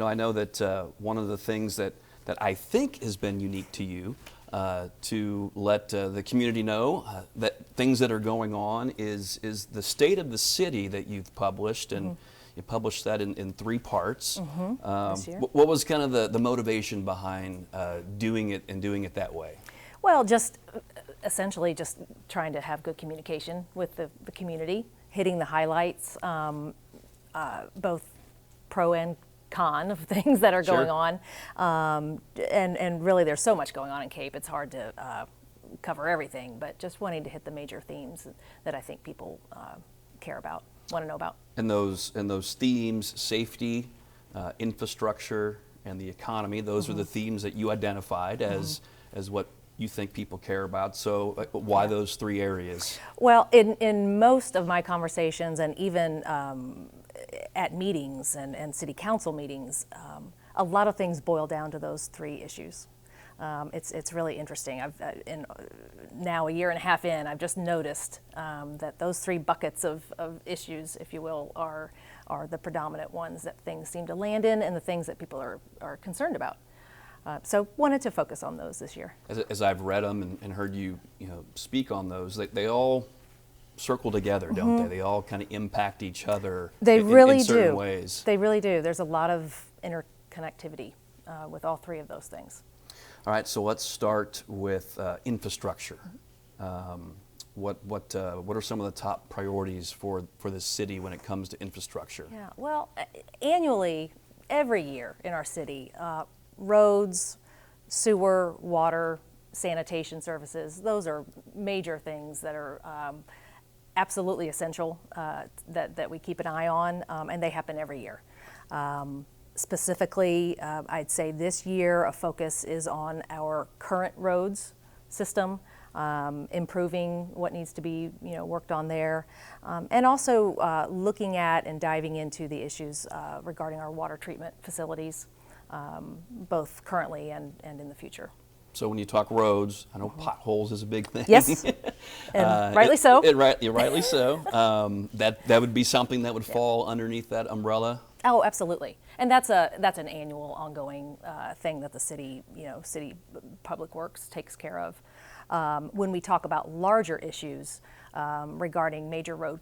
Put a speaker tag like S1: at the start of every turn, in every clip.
S1: I know that one of the things that I think has been unique to you to let the community know that things that are going on is the state of the city that you've published, and you published that in 3 parts.
S2: This year.
S1: What was kind of the motivation behind doing it that way?
S2: Well, just essentially just trying to have good communication with the community, hitting the highlights, both pro and con of things that are going on. And really there's so much going on in Cape, it's hard to cover everything, but just wanting to hit the major themes that I think people care about, want to know about.
S1: And those themes, safety, infrastructure, and the economy, those are the themes that you identified as what you think people care about. So why those 3 areas?
S2: Well, in most of my conversations, and even at meetings and city council meetings, a lot of things boil down to those 3 issues. It's really interesting. In now a year and a half in, I've just noticed that those 3 buckets of issues, if you will, are the predominant ones that things seem to land in, and the things that people are concerned about. So wanted to focus on those this year.
S1: As I've read them and heard you speak on those, they all circle together, don't they? They all kind of impact each other.
S2: They really
S1: in certain
S2: do.
S1: ways.
S2: They really do. There's a lot of interconnectivity with all 3 of those things.
S1: All right, so let's start with infrastructure. What are some of the top priorities for the city when it comes to infrastructure?
S2: Yeah. Well, annually, every year in our city, roads, sewer, water, sanitation services, those are major things that are absolutely essential that we keep an eye on, and they happen every year. Specifically, I'd say this year a focus is on our current roads system, improving what needs to be worked on there, and also looking at and diving into the issues regarding our water treatment facilities, both currently and in the future.
S1: So when you talk roads, I know potholes is a big thing.
S2: Yes, and rightly so.
S1: Rightly so. That would be something that would fall underneath that umbrella.
S2: Oh, absolutely, and that's an annual, ongoing thing that the city, city public works takes care of. When we talk about larger issues regarding major road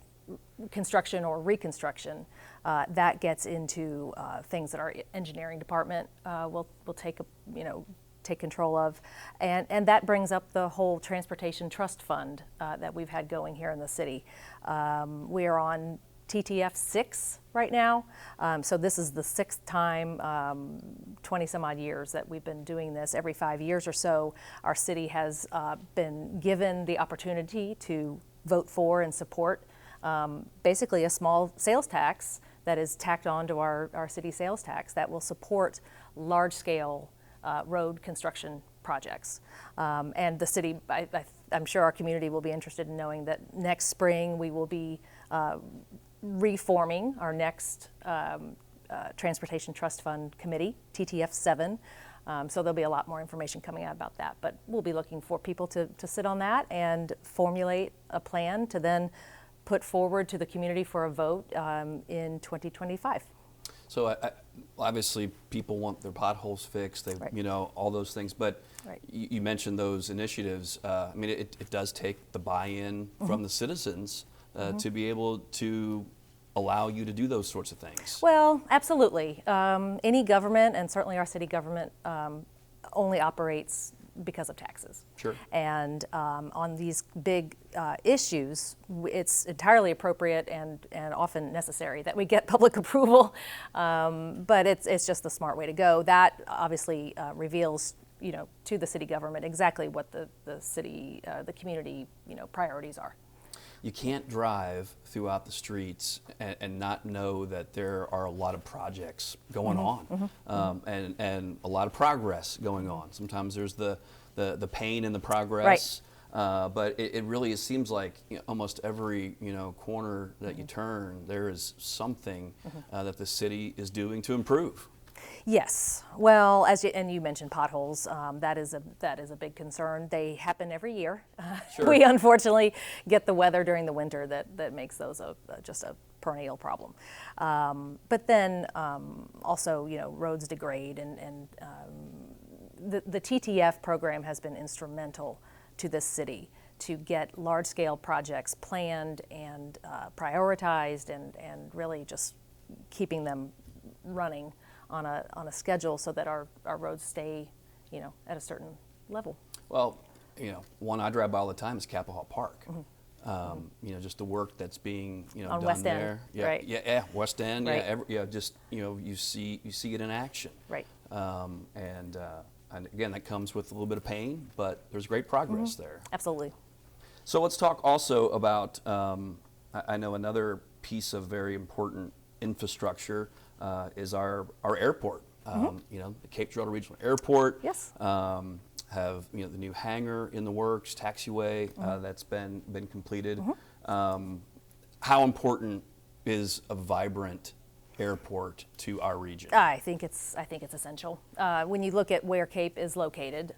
S2: construction or reconstruction, that gets into things that our engineering department will take control of, and that brings up the whole transportation trust fund that we've had going here in the city. We are on TTF 6 right now, so this is the 6th time, 20 some odd years that we've been doing this. Every 5 years or so, our city has been given the opportunity to vote for and support basically a small sales tax that is tacked on to our city sales tax that will support large-scale road construction projects. And the city, I'm sure our community will be interested in knowing that next spring we will be reforming our next Transportation Trust Fund Committee, TTF 7. So there'll be a lot more information coming out about that. But we'll be looking for people to sit on that and formulate a plan to then put forward to the community for a vote in 2025.
S1: So obviously people want their potholes fixed, all those things, but you mentioned those initiatives. I mean, it does take the buy-in from the citizens to be able to allow you to do those sorts of things.
S2: Well, absolutely. Any government, and certainly our city government, only operates because of taxes.
S1: Sure.
S2: And on these big issues, it's entirely appropriate and often necessary that we get public approval, but it's just the smart way to go. That obviously reveals to the city government exactly what the city, the community priorities are.
S1: You can't drive throughout the streets and not know that there are a lot of projects going on, and a lot of progress going on. Sometimes there's the pain in the progress, but it really seems like almost every corner that you turn, there is something that the city is doing to improve.
S2: Yes. Well, and you mentioned potholes. That is a big concern. They happen every year.
S1: Sure.
S2: We unfortunately get the weather during the winter that makes those just a perennial problem. But then also, roads degrade, and the TTF program has been instrumental to this city to get large-scale projects planned and prioritized, and really just keeping them running on a schedule so that our roads stay, at a certain level.
S1: Well, one I drive by all the time is Capitol Hall Park. Just the work that's being
S2: on
S1: done
S2: West End,
S1: there.
S2: right?
S1: Yeah, West End.
S2: Right.
S1: You see it in action.
S2: Right.
S1: And again, that comes with a little bit of pain, but there's great progress there.
S2: Absolutely.
S1: So let's talk also about, I know another piece of very important infrastructure is our airport. The Cape Girardeau Regional Airport.
S2: Yes.
S1: Have the new hangar in the works, taxiway that's been completed. How important is a vibrant airport to our region?
S2: I think it's essential. When you look at where Cape is located,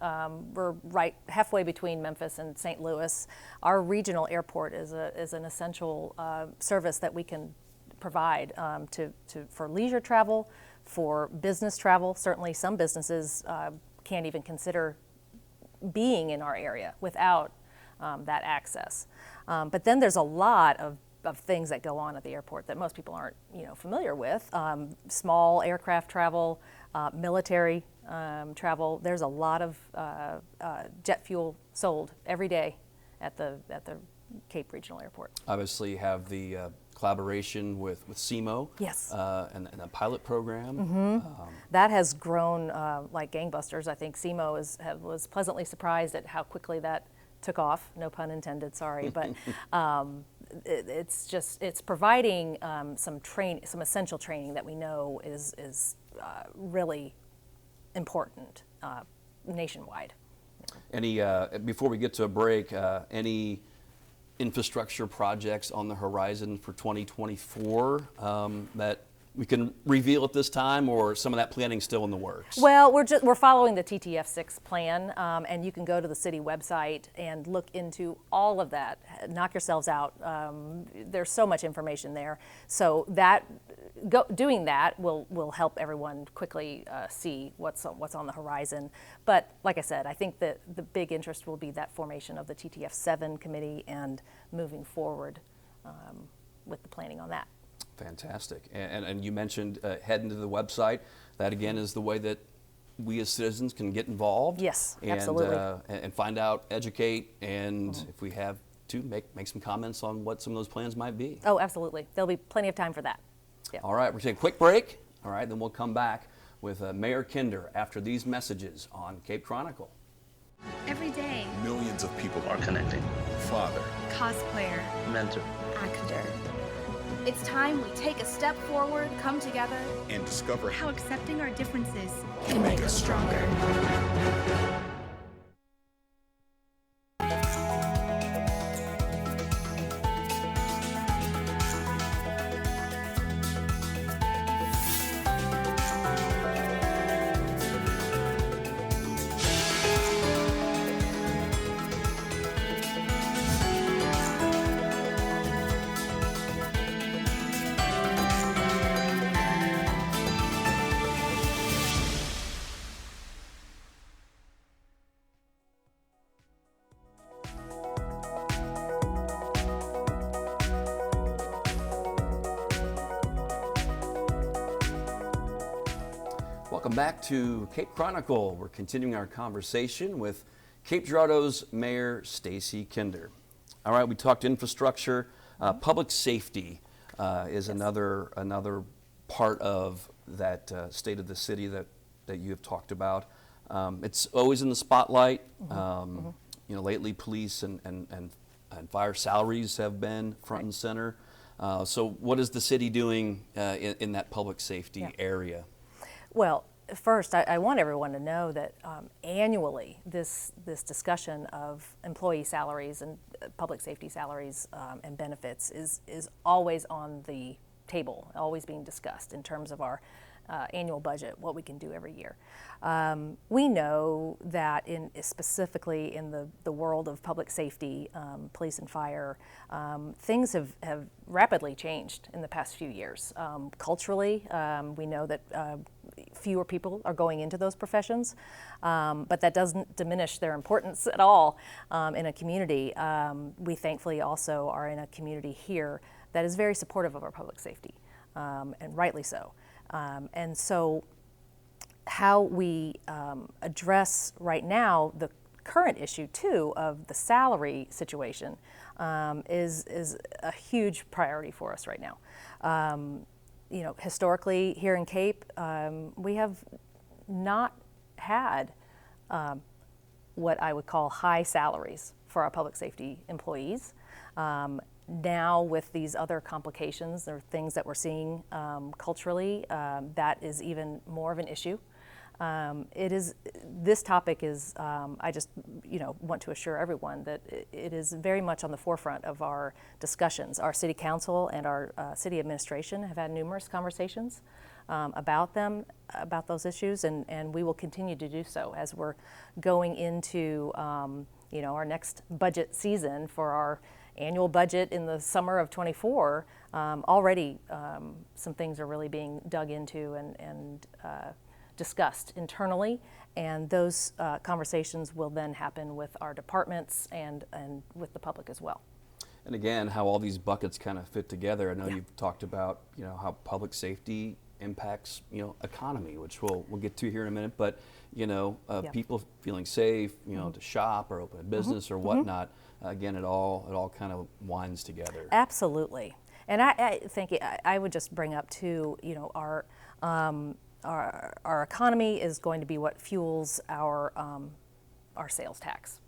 S2: we're right halfway between Memphis and St. Louis. Our regional airport is an essential service that we can provide for leisure travel, for business travel. Certainly, some businesses can't even consider being in our area without that access. But then there's a lot of things that go on at the airport that most people aren't familiar with. Small aircraft travel, military travel. There's a lot of jet fuel sold every day at the Cape Regional Airport.
S1: Obviously, you have the collaboration with SEMO.
S2: Yes.
S1: And the pilot program.
S2: That has grown like gangbusters. I think SEMO was pleasantly surprised at how quickly that took off. No pun intended. Sorry, but it's providing some essential training that we know is really important nationwide.
S1: Any before we get to a break, any infrastructure projects on the horizon for 2024 that we can reveal at this time, or some of that planning still in the works?
S2: Well, we're following the TTF6 plan, and you can go to the city website and look into all of that. Knock yourselves out. There's so much information there. So doing that will help everyone quickly see what's on the horizon. But like I said, I think that the big interest will be that formation of the TTF7 committee and moving forward with the planning on that.
S1: Fantastic. And you mentioned heading to the website. That again is the way that we as citizens can get involved.
S2: Yes,
S1: and,
S2: absolutely.
S1: And find out, educate, and if we have to, make some comments on what some of those plans might be.
S2: Oh, absolutely. There'll be plenty of time for that. Yeah.
S1: All right, we're taking a quick break. All right, then we'll come back with Mayor Kinder after these messages on Cape Chronicle.
S3: Every day,
S4: millions of people
S5: are connecting.
S4: Father,
S3: cosplayer,
S5: Mentor.
S3: actor. It's time we take a step forward, come together,
S4: and discover
S3: how accepting our differences
S4: can make us stronger.
S1: Welcome back to Cape Chronicle. We're continuing our conversation with Cape Girardeau's Mayor Stacy Kinder. All right, we talked infrastructure. Public safety is another part of that state of the city that you have talked about. It's always in the spotlight. Lately police and fire salaries have been front and center. So what is the city doing in that public safety area?
S2: Well, first, I want everyone to know that annually this discussion of employee salaries and public safety salaries and benefits is always on the table, always being discussed in terms of our annual budget, what we can do every year. We know that specifically in the world of public safety, police and fire, things have rapidly changed in the past few years. Culturally, we know that fewer people are going into those professions, but that doesn't diminish their importance at all in a community. We thankfully also are in a community here that is very supportive of our public safety, and rightly so. And so how we address right now the current issue too of the salary situation is a huge priority for us right now. Historically here in Cape, we have not had what I would call high salaries for our public safety employees. Now with these other complications or things that we're seeing culturally, that is even more of an issue. This topic is, I just want to assure everyone that it is very much on the forefront of our discussions. Our city council and our city administration have had numerous conversations about those issues, and we will continue to do so as we're going into our next budget season for our annual budget in the summer of '24. Already some things are really being dug into and discussed internally, and those conversations will then happen with our departments and with the public as well.
S1: And again, how all these buckets kind of fit together. I know you've talked about how public safety impacts economy, which we'll get to here in a minute. But people feeling safe, to shop or open a business or whatnot. Again, it all kind of winds together.
S2: Absolutely, and I think I would just bring up too. Our economy is going to be what fuels our sales tax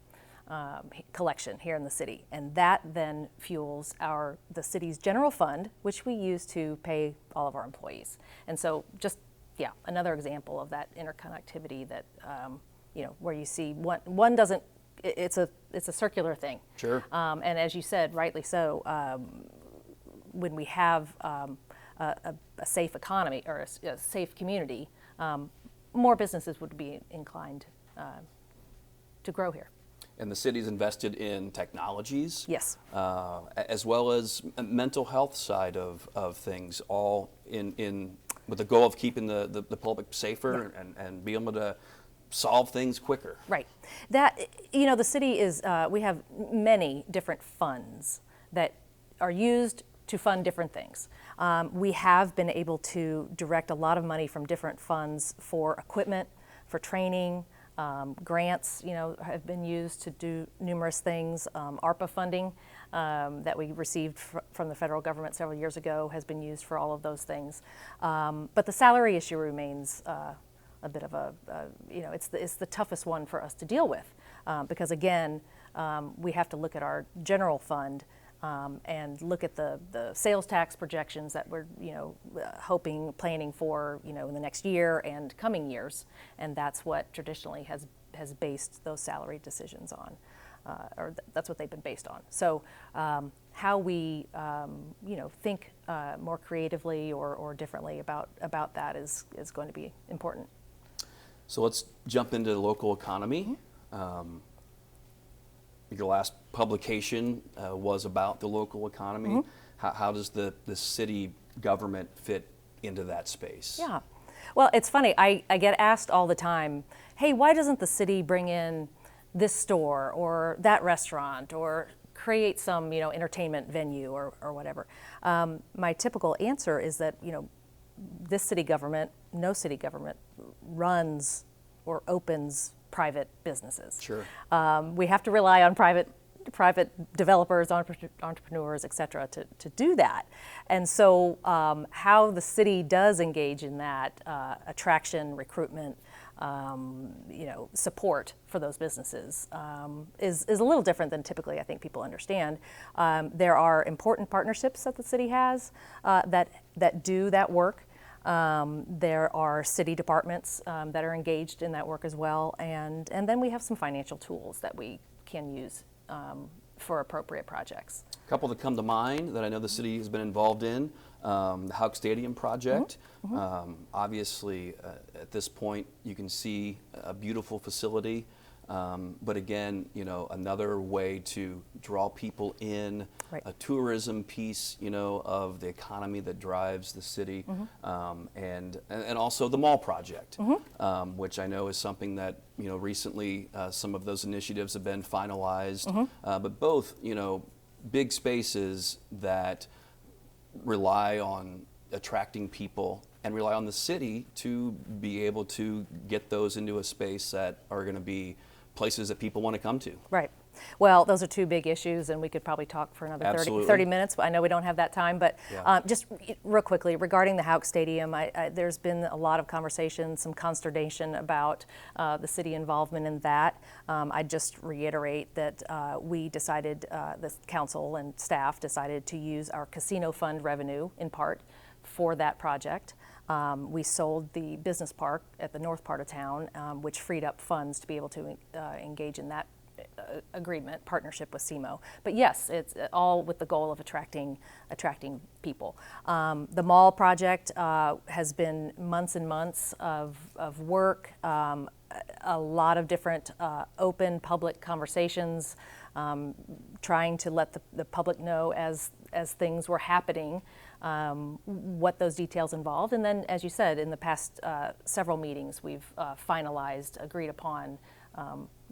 S2: collection here in the city, and that then fuels the city's general fund, which we use to pay all of our employees. And so, just another example of that interconnectivity that where you see one doesn't. It's a circular thing.
S1: Sure.
S2: And as you said, rightly so, when we have a safe economy or a safe community, more businesses would be inclined to grow here.
S1: And the city's invested in technologies.
S2: Yes.
S1: As well as mental health side of things, all in with the goal of keeping the public safer and be able to solve things quicker.
S2: Right. That the city is we have many different funds that are used to fund different things. We have been able to direct a lot of money from different funds for equipment, for training, grants, have been used to do numerous things. ARPA funding that we received from the federal government several years ago has been used for all of those things. But the salary issue remains a bit of it's the toughest one for us to deal with because again, we have to look at our general fund and look at the sales tax projections that we're planning for in the next year and coming years, and that's what traditionally has based those salary decisions on, or that's what they've been based on. So how we think more creatively or differently about that is going to be important.
S1: So let's jump into the local economy. Your last publication was about the local economy. How does the city government fit into that space?
S2: Yeah. Well, it's funny. I get asked all the time, hey, why doesn't the city bring in this store or that restaurant or create some entertainment venue or whatever? My typical answer is that this city government, no city government runs or opens private businesses.
S1: Sure.
S2: We have to rely on private developers, entrepreneurs, et cetera, to do that. And so how the city does engage in that attraction, recruitment, support for those businesses is a little different than typically I think people understand. There are important partnerships that the city has that do that work. There are city departments that are engaged in that work as well, and then we have some financial tools that we can use for appropriate projects.
S1: A couple that come to mind that I know the city has been involved in, the Houck Stadium project. Obviously, at this point, you can see a beautiful facility, but again, you know, another way to draw people in,
S2: Right.
S1: a tourism piece, you know, of the economy that drives the city, and also the mall project, which I know is something that, you know, recently some of those initiatives have been finalized, but both, you know, big spaces that rely on attracting people and rely on the city to be able to get those into a space that are going to be places that people want to come to.
S2: Right. Well, those are two big issues, and we could probably talk for another 30 minutes. But I know we don't have that time. But just real quickly, regarding the Houck Stadium, there's been a lot of conversation, some consternation about the city involvement in that. I just reiterate that we decided, the council and staff decided to use our casino fund revenue in part for that project. We sold the business park at the north part of town, which freed up funds to be able to engage in that agreement, partnership with SEMO. But yes, it's all with the goal of attracting people. The mall project has been months and months of work, a lot of different open public conversations, trying to let the public know as things were happening, what those details involved. And then, as you said, in the past several meetings, we've finalized, agreed upon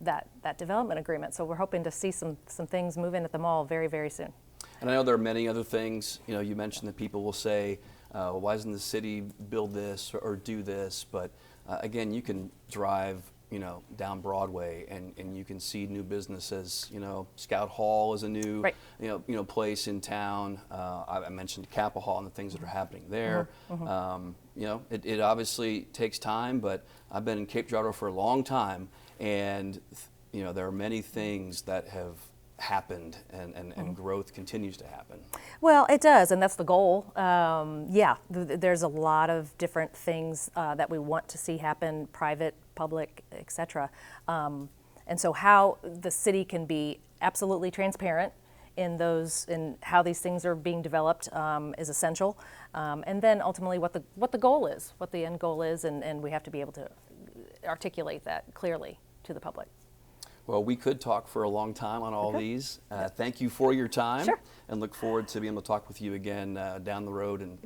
S2: that development agreement. So we're hoping to see some things move in at the mall very, very soon.
S1: And I know there are many other things. You know, you mentioned that people will say, why doesn't the city build this or do this? But again, you can drive, you know, down Broadway and you can see new businesses. You know, Scout Hall is a new,
S2: Right.
S1: you know, place in town. I mentioned Kappa Hall and the things that are happening there. You know, it obviously takes time, but I've been in Cape Girardeau for a long time, and you know, there are many things that have happened, and growth continues to happen.
S2: Well, it does, and that's the goal. There's a lot of different things that we want to see happen, private, public, etc. And so how the city can be absolutely transparent in how these things are being developed is essential. And then ultimately what the goal is, what the end goal is, and we have to be able to articulate that clearly to the public.
S1: Well, we could talk for a long time on all these. Thank you for your time.
S2: Sure.
S1: And look forward to being able to talk with you again down the road in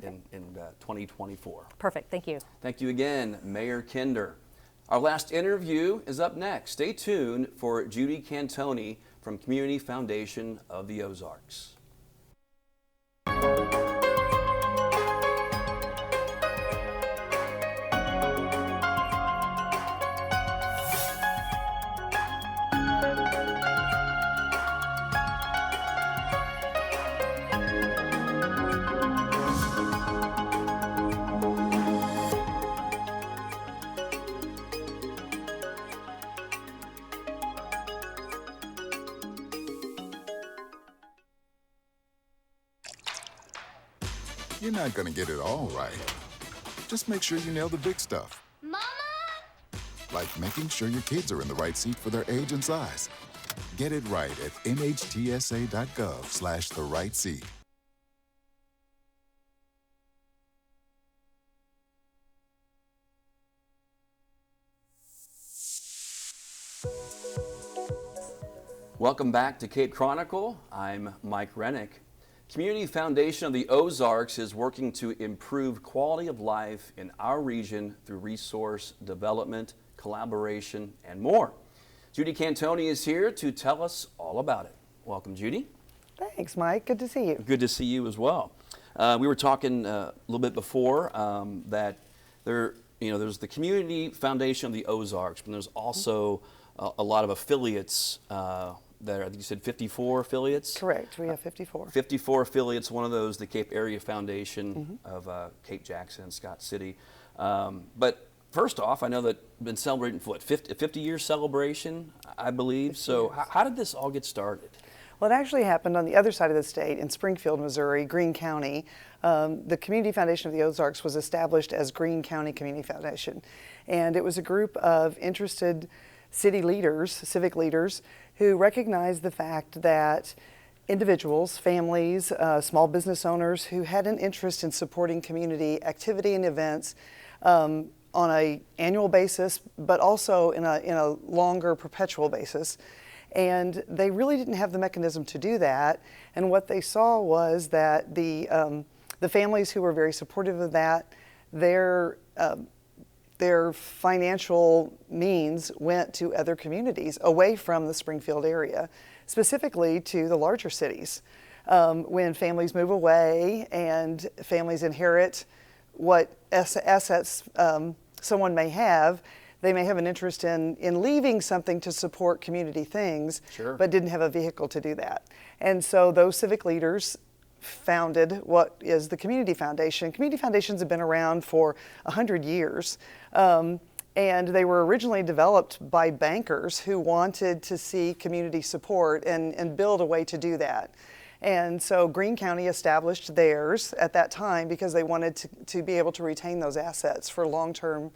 S1: 2024.
S2: Perfect. Thank you.
S1: Thank you again, Mayor Kinder. Our last interview is up next. Stay tuned for Judy Cantoni from Community Foundation of the Ozarks.
S4: You're not gonna get it all right. Just make sure you nail the big stuff.
S3: Mama!
S4: Like making sure your kids are in the right seat for their age and size. Get it right at nhtsa.gov/the right seat.
S1: Welcome back to Cape Chronicle. I'm Mike Rennick. Community Foundation of the Ozarks is working to improve quality of life in our region through resource development, collaboration, and more. Judy Cantoni is here to tell us all about it. Welcome, Judy.
S5: Thanks, Mike. Good to see you.
S1: Good to see you as well. We were talking a little bit before that there's the Community Foundation of the Ozarks, but there's also a lot of affiliates there. I think you said 54 affiliates?
S5: Correct. We have 54.
S1: 54 affiliates, one of those, the Cape Area Foundation of Cape Jackson and Scott City. But first off, I know that we've been celebrating for 50-year celebration, I believe. So how did this all get started?
S5: Well, it actually happened on the other side of the state in Springfield, Missouri, Greene County. The Community Foundation of the Ozarks was established as Greene County Community Foundation. And it was a group of interested city leaders, civic leaders, who recognized the fact that individuals, families, small business owners who had an interest in supporting community activity and events on an annual basis, but also in a longer perpetual basis. And they really didn't have the mechanism to do that. And what they saw was that the families who were very supportive of that, their financial means went to other communities away from the Springfield area, specifically to the larger cities. When families move away and families inherit what assets someone may have, they may have an interest in leaving something to support community things,
S1: Sure.
S5: but didn't have a vehicle to do that. And so those civic leaders founded what is the Community Foundation. Community foundations have been around for 100 years. And they were originally developed by bankers who wanted to see community support and build a way to do that. And so Greene County established theirs at that time because they wanted to be able to retain those assets for long-term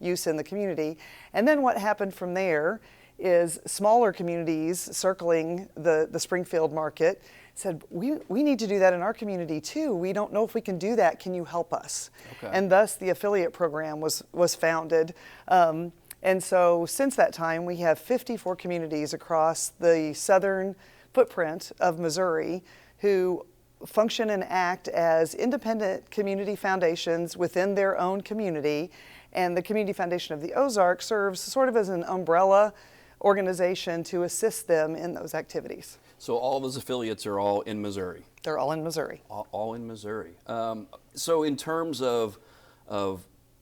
S5: use in the community. And then what happened from there is smaller communities circling the Springfield market said, we need to do that in our community too. We don't know if we can do that. Can you help us?
S1: Okay.
S5: And thus the affiliate program was founded. And so since that time, we have 54 communities across the southern footprint of Missouri who function and act as independent community foundations within their own community. And the Community Foundation of the Ozarks serves sort of as an umbrella organization to assist them in those activities.
S1: So all of those affiliates are all in Missouri?
S5: They're all in Missouri.
S1: All in Missouri. So in terms of I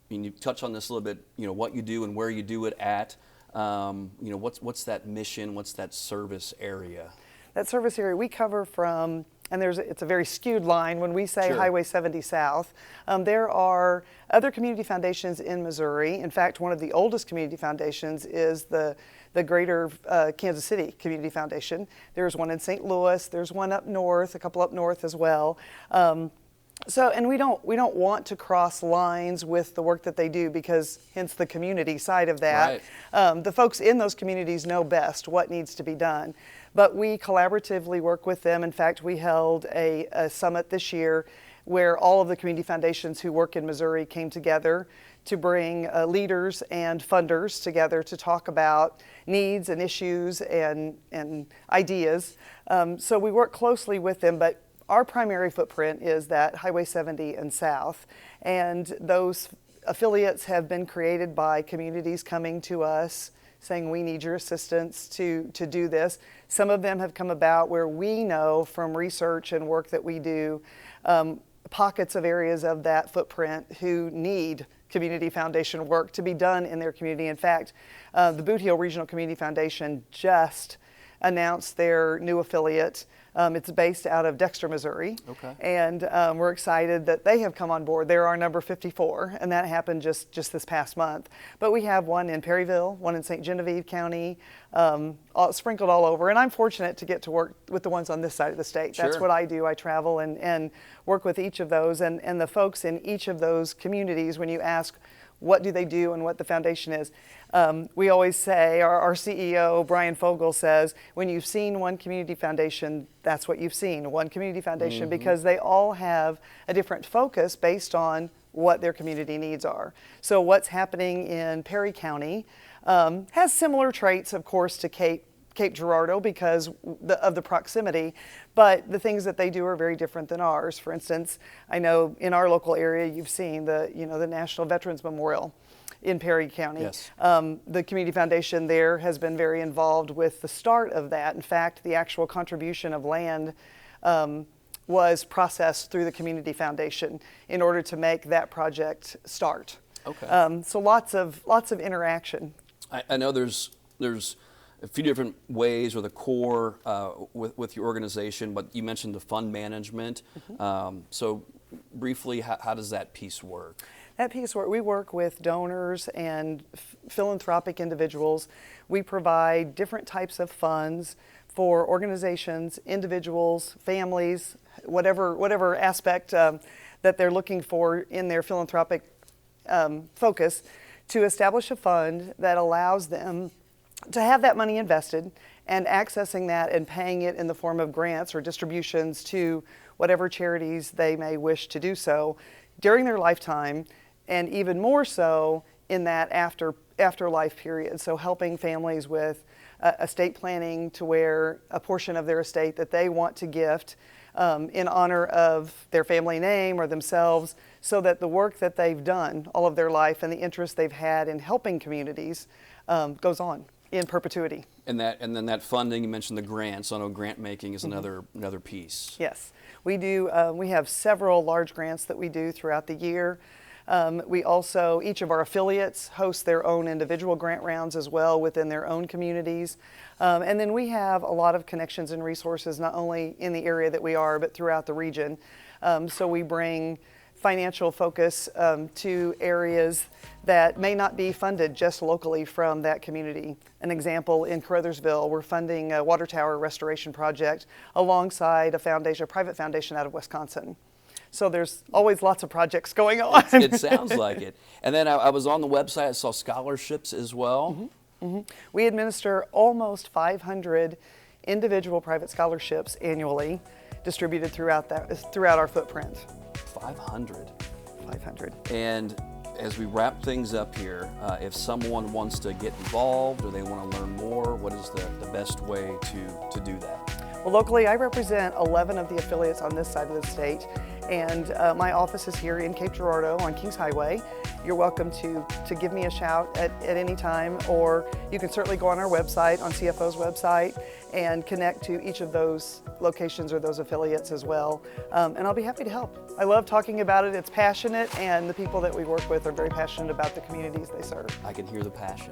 S1: mean, you touched on this a little bit, what you do and where you do it at, what's that mission, what's that service area?
S5: That service area we cover from, and it's a very skewed line when we say
S1: Sure.
S5: Highway 70 South. There are other community foundations in Missouri. In fact, one of the oldest community foundations is the Greater Kansas City Community Foundation. There's one in St. Louis. There's one up north, a couple up north as well. And we don't want to cross lines with the work that they do because hence the community side of that.
S1: Right.
S5: The folks in those communities know best what needs to be done. But we collaboratively work with them. In fact, we held a summit this year where all of the community foundations who work in Missouri came together to bring leaders and funders together to talk about needs and issues and ideas. So we work closely with them, but our primary footprint is that Highway 70 and South. And those affiliates have been created by communities coming to us saying we need your assistance to do this. Some of them have come about where we know from research and work that we do pockets of areas of that footprint who need community foundation work to be done in their community. In fact, the Boot Heel Regional Community Foundation just announced their new affiliate. It's based out of Dexter, Missouri.
S1: Okay.
S5: And we're excited that they have come on board. They're our number 54, and that happened just this past month. But we have one in Perryville, one in St. Genevieve County, sprinkled all over. And I'm fortunate to get to work with the ones on this side of the state. That's
S1: Sure.
S5: what I do. I travel and work with each of those. And the folks in each of those communities, when you ask what do they do and what the foundation is, we always say, our CEO, Brian Fogel, says, when you've seen one community foundation, that's what you've seen, one community foundation, because they all have a different focus based on what their community needs are. So what's happening in Perry County has similar traits, of course, to Cape Girardeau because of the proximity, but the things that they do are very different than ours. For instance, I know in our local area, you've seen the National Veterans Memorial in Perry County.
S1: Yes.
S5: The Community Foundation there has been very involved with the start of that. In fact, the actual contribution of land was processed through the Community Foundation in order to make that project start.
S1: Okay.
S5: So lots of interaction.
S1: I know there's a few different ways or the core with your organization, but you mentioned the fund management. So briefly, how does that piece work?
S5: That piece where we work with donors and philanthropic individuals. We provide different types of funds for organizations, individuals, families, whatever aspect that they're looking for in their philanthropic focus, to establish a fund that allows them to have that money invested and accessing that and paying it in the form of grants or distributions to whatever charities they may wish to do so during their lifetime, and even more so in that afterlife period. So helping families with estate planning to where a portion of their estate that they want to gift in honor of their family name or themselves, so that the work that they've done all of their life and the interest they've had in helping communities goes on in perpetuity.
S1: And then that funding, you mentioned the grants. I know grant making is another piece.
S5: Yes, we do. We have several large grants that we do throughout the year. We also, each of our affiliates host their own individual grant rounds as well within their own communities. And then we have a lot of connections and resources, not only in the area that we are, but throughout the region. So we bring financial focus to areas that may not be funded just locally from that community. An example, in Caruthersville, we're funding a water tower restoration project alongside a private foundation out of Wisconsin. So there's always lots of projects going on.
S1: It sounds like it. And then I was on the website, I saw scholarships as well.
S5: We administer almost 500 individual private scholarships annually, distributed throughout our footprint.
S1: 500.
S5: 500.
S1: And as we wrap things up here, if someone wants to get involved or they want to learn more, what is the best way to do that?
S5: Well, locally, I represent 11 of the affiliates on this side of the state, and my office is here in Cape Girardeau on Kings Highway. You're welcome to give me a shout at any time, or you can certainly go on our website, on CFO's website, and connect to each of those locations or those affiliates as well. And I'll be happy to help. I love talking about it. It's passionate, and the people that we work with are very passionate about the communities they serve.
S1: I can hear the passion.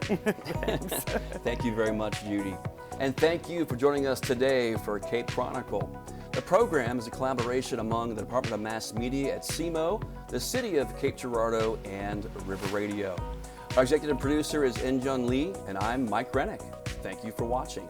S1: Thank you very much, Judy. And thank you for joining us today for Cape Chronicle. The program is a collaboration among the Department of Mass Media at SEMO, the City of Cape Girardeau, and River Radio. Our executive producer is Injun Lee, and I'm Mike Rennick. Thank you for watching.